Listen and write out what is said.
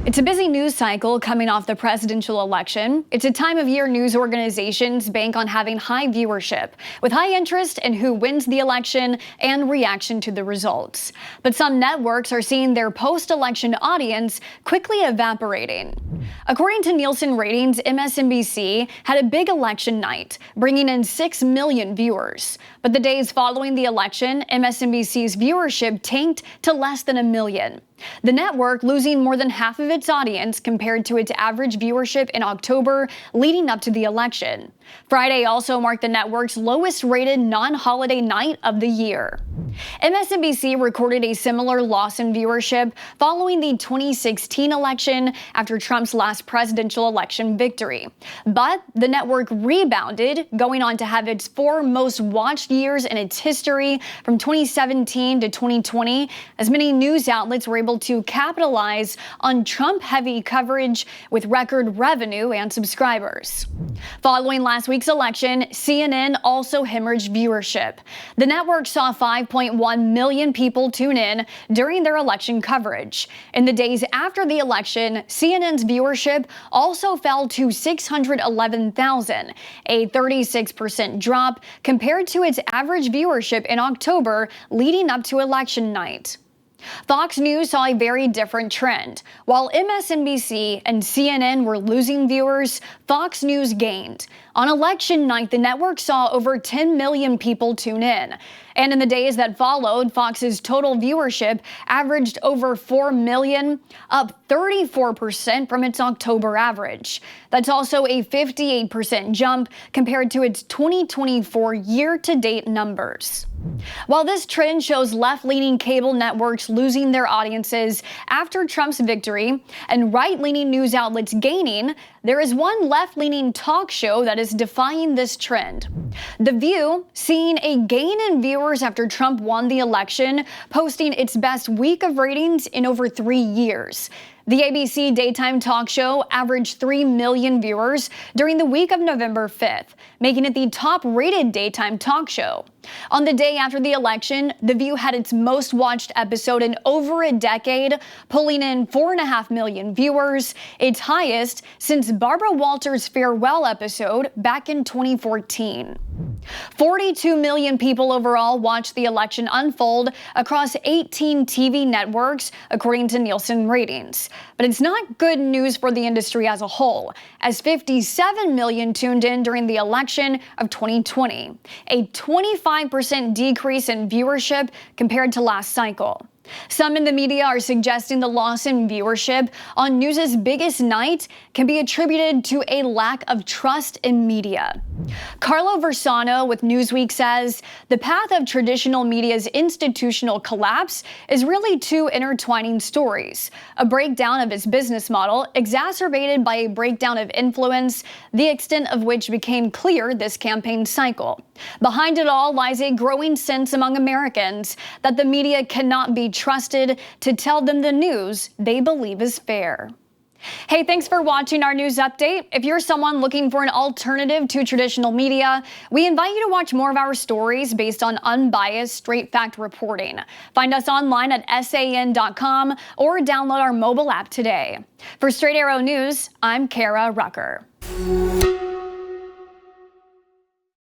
It's a busy news cycle coming off the presidential election. It's a time of year news organizations bank on having high viewership, with high interest in who wins the election and reaction to the results. But some networks are seeing their post-election audience quickly evaporating. According to Nielsen ratings, MSNBC had a big election night, bringing in 6 million viewers. But the days following the election, MSNBC's viewership tanked to less than 1 million. The network losing more than half of its audience compared to its average viewership in October leading up to the election. Friday also marked the network's lowest-rated non-holiday night of the year. MSNBC recorded a similar loss in viewership following the 2016 election after Trump's last presidential election victory. But the network rebounded, going on to have its 4 most watched years in its history from 2017 to 2020, as many news outlets were able to capitalize on Trump-heavy coverage with record revenue and subscribers. Following last week's election, CNN also hemorrhaged viewership. The network saw 5.1 million people tune in during their election coverage. In the days after the election, CNN's viewership also fell to 611,000, a 36% drop compared to its average viewership in October leading up to election night. Fox News saw a very different trend. While MSNBC and CNN were losing viewers, Fox News gained. On election night, the network saw over 10 million people tune in. And in the days that followed, Fox's total viewership averaged over 4 million, up 34% from its October average. That's also a 58% jump compared to its 2024 year-to-date numbers. While this trend shows left-leaning cable networks losing their audiences after Trump's victory and right-leaning news outlets gaining, there is one left-leaning talk show that is defying this trend. The View, seeing a gain in viewers after Trump won the election, posting its best week of ratings in over 3 years. The ABC daytime talk show averaged 3 million viewers during the week of November 5th, making it the top-rated daytime talk show. On the day after the election, The View had its most watched episode in over a decade, pulling in 4.5 million viewers, its highest since Barbara Walters' farewell episode back in 2014. 42 million people overall watched the election unfold across 18 TV networks, according to Nielsen ratings. But it's not good news for the industry as a whole, as 57 million tuned in during the election of 2020, a 25% decrease in viewership compared to last cycle. Some in the media are suggesting the loss in viewership on news's biggest night can be attributed to a lack of trust in media. Carlo Versano with Newsweek says the path of traditional media's institutional collapse is really 2 intertwining stories: a breakdown of its business model exacerbated by a breakdown of influence, the extent of which became clear this campaign cycle. Behind it all lies a growing sense among Americans that the media cannot be trusted to tell them the news they believe is fair. Hey, thanks for watching our news update. If you're someone looking for an alternative to traditional media, we invite you to watch more of our stories based on unbiased, straight fact reporting. Find us online at san.com or download our mobile app today. For Straight Arrow News, I'm Kara Rucker.